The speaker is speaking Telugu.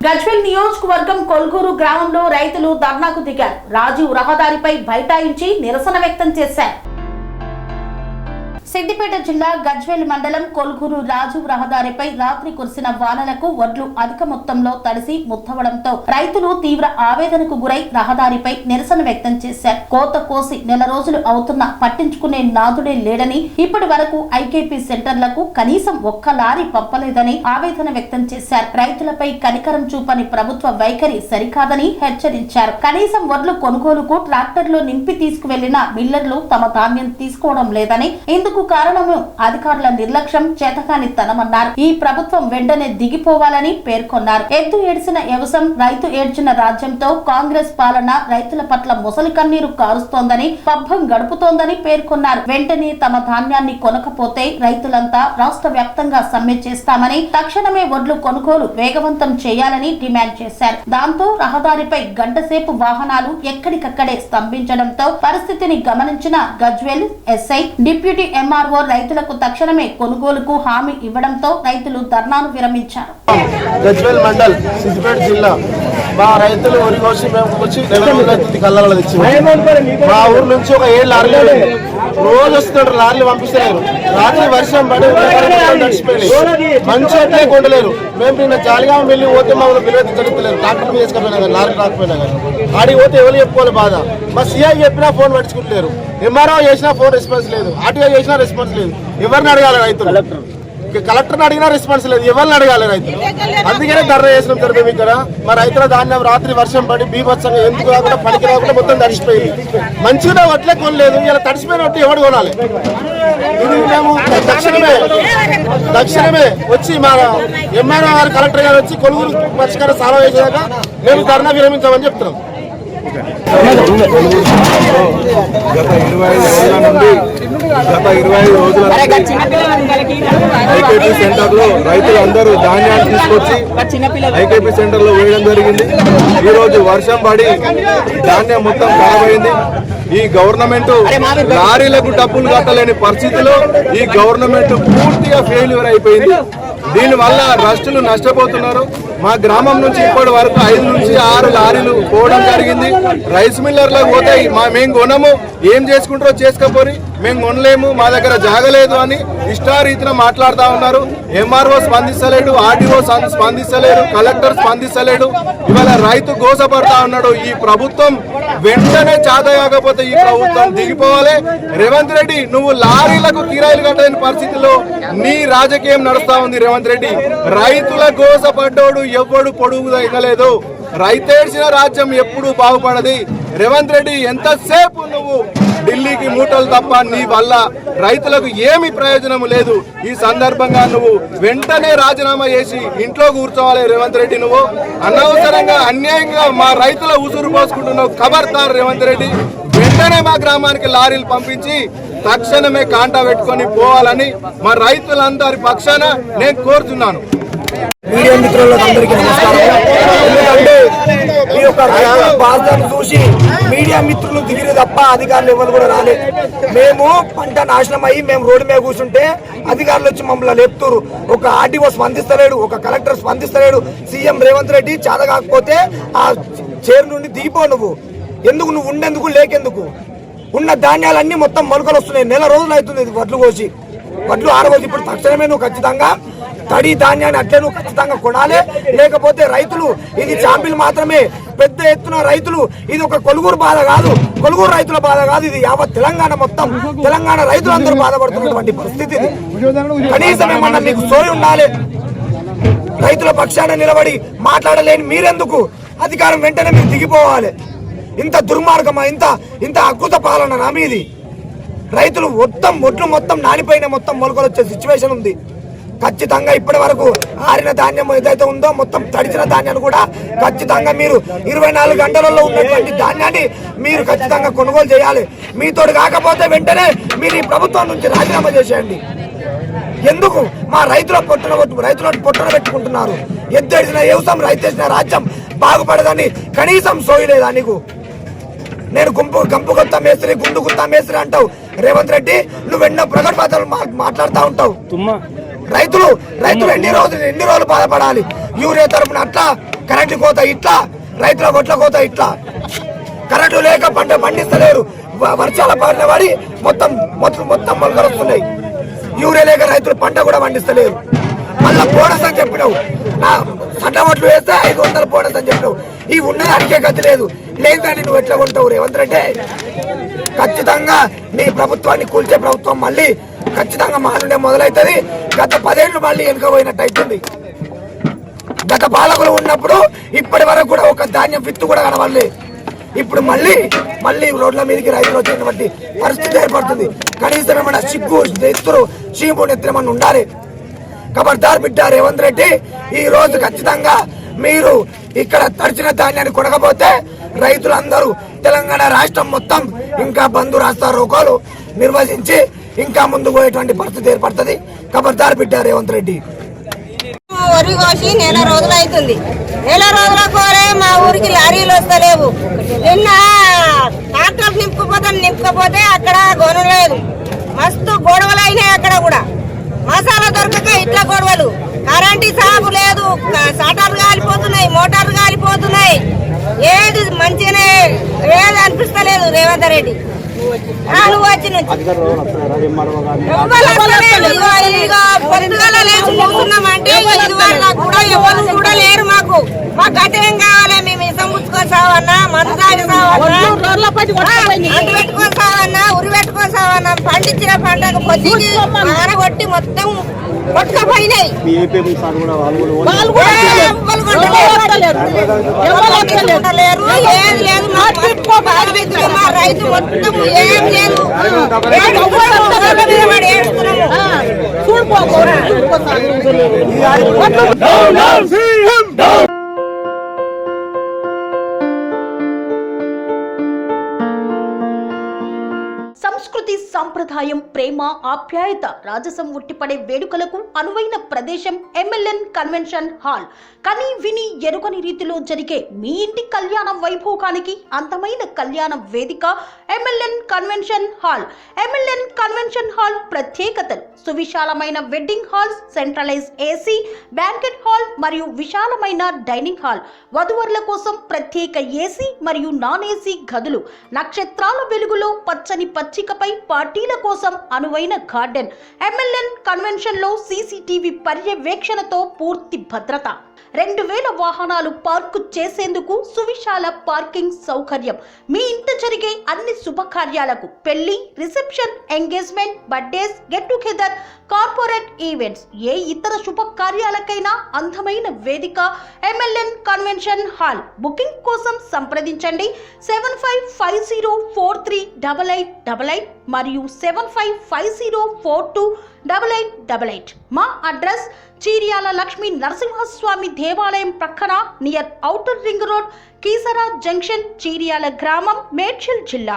గజ్వేల్ నియోజకవర్గం కొల్గూరు గ్రామంలో రైతులు ధర్నాకు దిగారు. రాజీవ్ రహదారిపై బైఠాయించి నిరసన వ్యక్తం చేశారు. సిద్దిపేట జిల్లా గజ్వేల్ మండలం కొల్గూరు రాజీవ్ రహదారిపై రాత్రి కురిసిన వానలకు వడ్లు అధిక మొత్తంలో తడిసి ముత్తవడంతో రైతులు తీవ్ర ఆవేదనకు గురై రహదారిపై నిరసన వ్యక్తం చేశారు. కోత కోసి నెల రోజులు అవుతున్నా పట్టించుకునే నాదుడే లేడని, ఇప్పటి వరకు ఐకేపీ సెంటర్లకు కనీసం ఒక్క లారీ పంపలేదని ఆవేదన వ్యక్తం చేశారు. రైతులపై కనికరం చూపని ప్రభుత్వ వైఖరి సరికాదని హెచ్చరించారు. కనీసం వడ్లు కొనుగోలుకు ట్రాక్టర్లో నింపి తీసుకువెళ్లిన మిల్లర్లు తమ ధాన్యం తీసుకోవడం లేదని, ఇందుకు కారణము అధికారుల నిర్లక్ష్యం, చేతకానితనమన్నారు. ఈ ప్రభుత్వం వెంటనే దిగిపోవాలని పేర్కొన్నారు. ఎద్దు ఏడ్చిన వ్యవసాయం, రైతు ఏడ్చిన రాజ్యంతో కాంగ్రెస్ పాలన రైతుల పట్ల మొసలి కన్నీరు కారుస్తోందని, పబ్బం గడుపుతోందని పేర్కొన్నారు. వెంటనే తమ ధాన్యాన్ని కొనకపోతే రైతులంతా రాష్ట్ర వ్యాప్తంగా సమ్మె చేస్తామని, తక్షణమే వడ్లు కొనుగోలు వేగవంతం చేయాలని డిమాండ్ చేశారు. దాంతో రహదారిపై గంటసేపు వాహనాలు ఎక్కడికక్కడే స్తంభించడంతో పరిస్థితిని గమనించిన గజ్వేల్ ఎస్ఐ, డిప్యూటీ ఎంఆర్ఓ రైతులకు తక్షణమే కొనుగోలుకు హామీ ఇవ్వడంతో రైతులు ధర్నాను విరమించారు. గజ్వేల్ మండల్ సిద్దిపేట జిల్లా మా రైతులు వరి కోసి మేము వచ్చి కళ్ళలో తెచ్చి మా ఊరు నుంచి ఒక 7 లారీలు రోజు వస్తున్నారు. లారీలు పంపిస్తలేరు. రాత్రి వర్షం పడి నడిచిపోయినాయి. మంచి అట్లే కొండలేరు. మేము నిన్న జాలిగా వెళ్ళి పోతే మమ్మల్ని పిల్లలు తిరుగుతలేరు. ట్రాక్టర్ మీద వేసుకపోయినా కానీ లారీ రాకపోయినా కానీ ఆడికి పోతే ఎవరు చెప్పుకోవాలి బాధ. మా సిఐ చెప్పినా ఫోన్ పట్టించుకుంటలేరు. ఎంఆర్ఓ చేసినా ఫోన్ రెస్పాన్స్ లేదు. ఆర్టీఓ చేసినా రెస్పాన్స్ లేదు. ఎవరిని అడగాలి రైతులు? కలెక్టర్ని అడిగినా రెస్పాన్స్ లేదు. ఎవరిని అడగాలి రైతులు? అందుకనే ధర్నా చేసినాం సార్ మేము ఇక్కడ. మా రైతుల ధాన్యం రాత్రి వర్షం పడి బీభత్సంగా ఎందుకు రాకుండా పనికి రాకుండా మొత్తం తడిసిపోయింది. మంచిగా వడ్లే కొనలేదు. ఇలా తడిసిపోయిన వడ్లు ఎవడు కొనాలి? ఇది మేము తక్షణమే వచ్చి మా ఎంఆర్ఓ గారు, కలెక్టర్ గారు వచ్చి కొలుగురు పరిష్కారం సాల్వ్ చేసాక మేము ధర్నా విరమించామని చెప్తున్నాం. గత 25 రోజుల ఐకేపీ సెంటర్ లో రైతులు అందరూ ధాన్యాన్ని తీసుకొచ్చి ఐకేపీ సెంటర్ లో వేయడం జరిగింది. ఈ రోజు వర్షం పడి ధాన్యం మొత్తం ఖరాబైంది. ఈ గవర్నమెంట్ లారీలకు డబ్బులు కట్టలేని పరిస్థితిలో ఈ గవర్నమెంట్ పూర్తిగా ఫెయిల్యూర్ అయిపోయింది. దీనివల్ల రైతులు నష్టపోతున్నారు. మా గ్రామం నుంచి ఇప్పటి వరకు 5 నుంచి 6 లారీలు పోవడం జరిగింది. రైస్ మిల్లర్లకు పోతాయి. మేము కొనము, ఏం చేసుకుంటారో చేసుకోపోయి, మేము కొనలేము, మా దగ్గర జాగలేదు అని ఇష్టారీతిన మాట్లాడుతూ ఉన్నారు. ఎంఆర్ఓ స్పందిస్తలేడు, ఆర్టీఓ స్పందిస్తలేడు, కలెక్టర్ స్పందిస్తలేడు. ఇవాళ రైతు గోసపడతా ఉన్నాడు. ఈ ప్రభుత్వం వెంటనే చాతకాకపోతే ఈ ప్రభుత్వం దిగిపోవాలి. రేవంత్ రెడ్డి, నువ్వు లారీలకు కిరాయిలు కట్టలేని పరిస్థితిలో నీ రాజకీయం నడుస్తా ఉంది. రేవంత్ రెడ్డి, రైతుల గోసపడ్డోడు ఎవ్వడు పొడుగు తగ్గలేదు. రైతేడ్చిన రాజ్యం ఎప్పుడు బాగుపడది. రేవంత్ రెడ్డి, ఎంతసేపు నువ్వు ఢిల్లీకి మూటలు తప్ప నీ వల్ల రైతులకు ఏమి ప్రయోజనం లేదు. ఈ సందర్భంగా నువ్వు వెంటనే రాజీనామా చేసి ఇంట్లో కూర్చోవాలి. రేవంత్ రెడ్డి, నువ్వు అనవసరంగా అన్యాయంగా మా రైతుల ఉసురు పోసుకుంటున్నావు. ఖబర్దార్ రేవంత్ రెడ్డి, వెంటనే మా గ్రామానికి లారీలు పంపించి తక్షణమే కాంటా పెట్టుకొని పోవాలని మా రైతులందరి పక్షాన నేను కోరుతున్నాను. మీడియా మిత్రులకు అందరికీ నమస్కారం. ఎందుకంటే ఈ యొక్క బాధను చూసి మీడియా మిత్రులు దిగిరి తప్ప అధికారులు ఎవరు కూడా రాలేదు. మేము పంట నాశనం అయ్యి మేము రోడ్డు మీద కూర్చుంటే అధికారులు వచ్చి మమ్మల్ని లేపుతారు. ఒక ఆర్టీఓ స్పందిస్తలేడు, ఒక కలెక్టర్ స్పందిస్తలేడు. సీఎం రేవంత్ రెడ్డి చేత కాకపోతే ఆ చైర్ నుండి దిగిపో. నువ్వు ఉండేందుకు లేకెందుకు? ఉన్న ధాన్యాలన్నీ మొత్తం మొలకలు వస్తున్నాయి. నెల రోజులు అవుతుంది వడ్లు కోసి, వడ్లు ఆరవద్దు. ఇప్పుడు తక్షణమే నువ్వు ఖచ్చితంగా తడి ధాన్యాన్ని అట్లే నువ్వు ఖచ్చితంగా కొనాలి. లేకపోతే రైతులు, ఇది చాంపిల్ మాత్రమే, పెద్ద ఎత్తున రైతులు, ఇది ఒక కొలుగురు బాధ కాదు, కొలుగురు రైతుల బాధ కాదు, ఇది యావత్ తెలంగాణ మొత్తం తెలంగాణ రైతులందరూ బాధపడుతున్నటువంటి పరిస్థితి. కనీసం ఏమన్నా మీకు సోయి ఉండాలి. రైతుల పక్షాన నిలబడి మాట్లాడలేని మీరెందుకు? అధికారం వెంటనే మీరు దిగిపోవాలి. ఇంత దుర్మార్గమా? ఇంత అద్భుత పాలన నా మీది. రైతులు ఒడ్లు మొత్తం నానిపోయిన మొత్తం మొలకలు వచ్చే సిచ్యువేషన్ ఉంది. ఖచ్చితంగా ఇప్పటి వరకు ఆరిన ధాన్యం ఏదైతే ఉందో మొత్తం తడిచిన ధాన్యాన్ని కూడా ఖచ్చితంగా మీరు 24 గంటలలో ఉన్నటువంటి ధాన్యాన్ని మీరు ఖచ్చితంగా కొనుగోలు చేయాలి. మీతోటి కాకపోతే వెంటనే మీరు ఈ ప్రభుత్వం నుంచి రాజీనామా చేసేయండి. ఎందుకు మా రైతుల పొట్టన పెట్టుకుంటున్నారు? ఎద్దేసిన వ్యవసాయం, రైతేసిన రాజ్యం బాగుపడదని కనీసం సోయలేదా నీకు? నేను గంపు కొత్త మేస్త్రి, గుండు కొత్త మేస్త్రి అంటావు. రేవంత్ రెడ్డి నువ్వు ఎన్నో ప్రగతి పదాలు మాట్లాడుతూ ఉంటావు. రైతులు ఎన్ని రోజులు బాధపడాలి? యూరియా తరపున అట్లా, కరెంటు కోత ఇట్లా, రైతుల ఒట్ల కోత ఇట్లా, కరెంటు లేక పంట పండిస్తలేరు, వర్షాల బారిన పడి మొత్తం మొలకలుస్తున్నాయి. యూరియా లేక రైతులు పంట కూడా పండిస్తలేరు. మళ్ళా బోనస్ అని చెప్పినావు, నా సన్న ఓట్లు వేస్తే 500 బోనస్ అని చెప్పినావు. ఈ ఉన్నదానికే గతి లేదు, లేదని నువ్వు ఎట్లా ఉంటావు రేవంత్ రెడ్డి? ఖచ్చితంగా నీ ప్రభుత్వాన్ని కూల్చే ప్రభుత్వం మళ్ళీ ఖచ్చితంగా మానునే మొదలవుతుంది. గత 10 ఏళ్ళు మళ్ళీ వెనుకపోయినట్టు అవుతుంది. గత పాలకులు ఉన్నప్పుడు ఇప్పటి వరకు కూడా ఒక ధాన్యం విత్తు కూడా కనవాలి. ఇప్పుడు మళ్ళీ రోడ్ల మీదకి రైతులు వచ్చేటువంటి పరిస్థితి ఏర్పడుతుంది. కనీసం ఏమన్నా సిగ్గు నెత్తురు చీపు నెత్తురమని ఉండాలి. ఖబర్దార్ బిడ్డ రేవంత్ రెడ్డి, ఈ రోజు ఖచ్చితంగా మీరు ఇక్కడ తడిచిన ధాన్యాన్ని కొనకపోతే రైతులందరూ తెలంగాణ రాష్ట్రం మొత్తం ఇంకా బంధు రాస్తా రోకోలు నిర్వహించి ఇంకా ముందు పోయేటువంటి పరిస్థితి ఏర్పడుతుంది. ఖబర్దార్ బిడ్డ రేవంత్ రెడ్డి. వరి కోసి నెల రోజులు అవుతుంది. నెల రోజుల కోరే మా ఊరికి లారీలు వస్తలేవు. నిన్న ట్రాక్టర్ నింపుకపోతే అక్కడ కొనలేదు. మస్తు గొడవలు అయినాయి. అక్కడ కూడా మసాలా దొరకక ఇట్లా గొడవలు. కరెంటు సాగు లేదు, సాటాలు కాలిపోతున్నాయి, మోటార్లు కాలిపోతున్నాయి. ఏది మంచిగానే ఏది అనిపిస్తలేదు రేవంత్ రెడ్డి. నువ్వు వచ్చి పొద్దుగల లేచి కూర్చున్నామంటే కూడా ఎవరు కూడా లేరు. మా గట్టేం కావాలి? మేము ఇసం పుచ్చుకొని సావన్నా, మందు తాగి సావన్నా, అంటు పెట్టుకొని సావన్నా, ఉరి పెట్టుకొని సావన్నా. పండించిన పంటకు పొద్దుకి ఆరగొట్టి మొత్తం కొట్టుకపోయినాయి. లేరు, ఏది లేదు. మా రైతు మొత్తం ఏం లేదు. సంస్కృతి, సంప్రదాయం, ప్రేమ, ఆప్యాయత, రాజసం ఉట్టిపడే వేడుకలకు అనువైన ప్రదేశం MLN కన్వెన్షన్ హాల్. కని విని ఎరుగని రీతిలో జరిగే మీ ఇంటి కళ్యాణ వైభోగానికి అందమైన కళ్యాణ వేదిక MLN convention hall. MLN convention hall ప్రత్యేకతలు: సువిశాలమైన wedding halls, centralise AC banquet hall మరియు విశాలమైన డైనింగ్ హాల్, వధువరుల కోసం ప్రత్యేక AC మరియు నాన్ AC గదులు, నక్షత్రాల వెలుగులో పచ్చని పచ్చికపై పార్టీల కోసం అనువైన గార్డెన్. MLN కన్వెన్షన్ లో CCTV పర్యవేక్షణతో పూర్తి భద్రత. 2000 వాహనాలు పార్కు చేసేందుకు సువిశాల పార్కింగ్ సౌకర్యం. మీ ఇంట జరిగే అన్ని శుభకార్యాలకు, పెళ్లి, reception, engagement, birthdays, get together, corporate events, ఏ ఇతర శుభకార్యాలకైనా అందమైన వేదిక MLN కన్వెన్షన్ హాల్. బుకింగ్ కోసం సంప్రదించండి 7550438888 మరియు 7550428888. మా అడ్రస్ చీర్యాల లక్ష్మీ నరసింహస్వామి దేవాలయం ప్రక్కన, near outer ring road, Keesara junction, Cheeryal గ్రామం, మేడ్చల్ జిల్లా.